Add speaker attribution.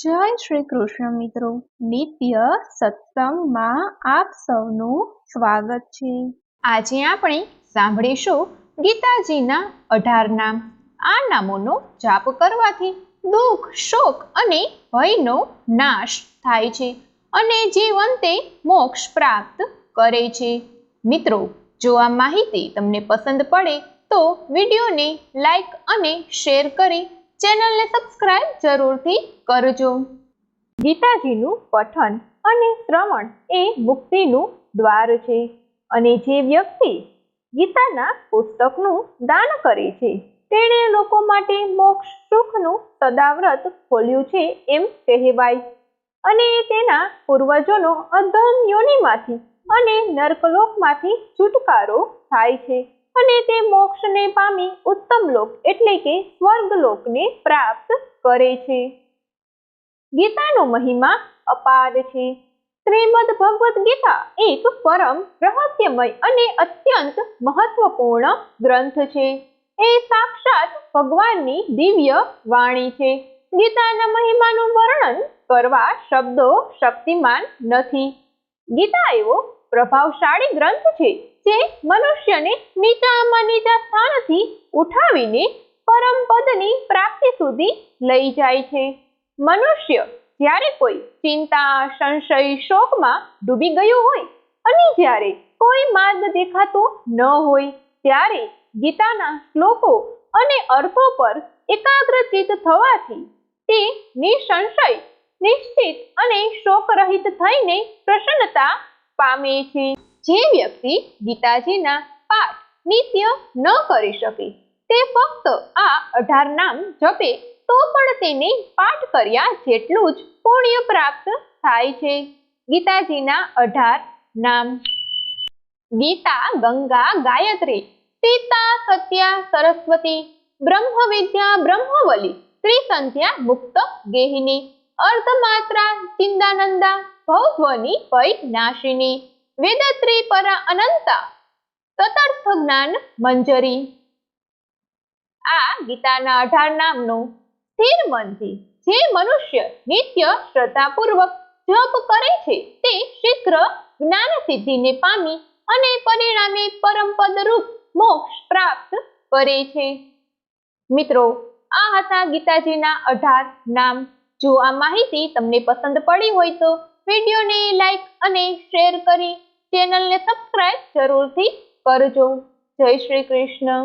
Speaker 1: જય શ્રી કૃષ્ણ મિત્રો, નિત્ય સત્સંગમાં આપ સૌનું સ્વાગત છે।
Speaker 2: આજે આપણે સાંભળીશું ગીતાજીના 18 નામ। આ નામોનો જાપ કરવાથી દુઃખ, શોક અને ભયનો નાશ થાય છે અને જીવંતે મોક્ષ પ્રાપ્ત કરે છે। મિત્રો, જો આ માહિતી તમને પસંદ પડે તો વિડીયોને લાઈક અને શેર કરી ચેનલને સબસ્ક્રાઇબ જરૂરથી કરજો। ગીતાજીનું પઠન અને શ્રવણ એ મુક્તિનું દ્વાર છે અને જે વ્યક્તિ ગીતાના પુસ્તકનું દાન કરે છે તેણે લોકો માટે મોક્ષ સુખનું સદાવ્રત ખોલ્યું છે એમ કહેવાય અને તેના પૂર્વજોનો અધમ યોનિમાંથી અને નર્કલોકમાંથી છુટકારો થાય છે અને તે મોક્ષને પામી ઉત્તમ લોક એટલે કે સ્વર્ગલોકને પ્રાપ્ત કરે છે। ગીતાનો મહિમા અપાર છે। શ્રીમદ ભગવદ્ ગીતા એક પરમ રહસ્યમય અને અત્યંત મહત્વપૂર્ણ ગ્રંથ છે। એ સાક્ષાત ભગવાનની દિવ્ય વાણી છે। ગીતાના મહિમાનું વર્ણન કરવા શબ્દો શક્તિમાન નથી। ગીતા એવો પ્રભાવશાળી ગ્રંથ છે જે મનુષ્યને નીચામાં નીચા સ્થાનથી ઉઠાવીને પરમ પદની પ્રાપ્તિ સુધી લઈ જાય છે। મનુષ્ય જ્યારે કોઈ ચિંતા, સંશય, શોકમાં ડૂબી ગયું હોય અને જ્યારે કોઈ માર્ગ દેખાતો ન હોય ત્યારે ગીતાના શ્લોકો અને અર્થો પર એકાગ્રચિત થવાથી તે નિસંશય, નિશ્ચિત અને શોકરહિત થઈને પ્રસન્નતા પામે છે। જે વ્યક્તિ ગીતાજીના પાઠ નિત્ય ન કરી શકે તે ફક્ત આ 18 નામ જપે તો પણ તેને પાઠ કર્યા જેટલું જ પુણ્ય પ્રાપ્ત થાય છે। ગીતાજીના 18 નામ: ગીતા, ગંગા, ગાયત્રી, સીતા, સત્યા, સરસ્વતી, બ્રહ્મ વિદ્યા, બ્રહ્મવલી, ત્રિસંધ્યા, મુક્ત ગેહિની, અર્ધમાત્રા, ચિંદાનંદા, ભવધ્વની ભય નાશિની, વેદત્રી પરા અનંતા, તતર્થ જ્ઞાન મંજરી। આ ગીતાના 18 નામનો સ્થિર મનથી જે મનુષ્ય નિત્ય શ્રદ્ધાપૂર્વક જપ કરે છે તે શીઘ્ર જ્ઞાન સિદ્ધિને પામી અને પરિણામે પરમપદ રૂપ મોક્ષ પ્રાપ્ત કરે છે। મિત્રો, આ હતા ગીતાજીના 18 નામ। જો આ માહિતી તમને પસંદ પડી હોય તો વિડીયોને લાઈક અને શેર કરી ચેનલને સબસ્ક્રાઇબ જરૂરથી કરજો। જય શ્રી કૃષ્ણ।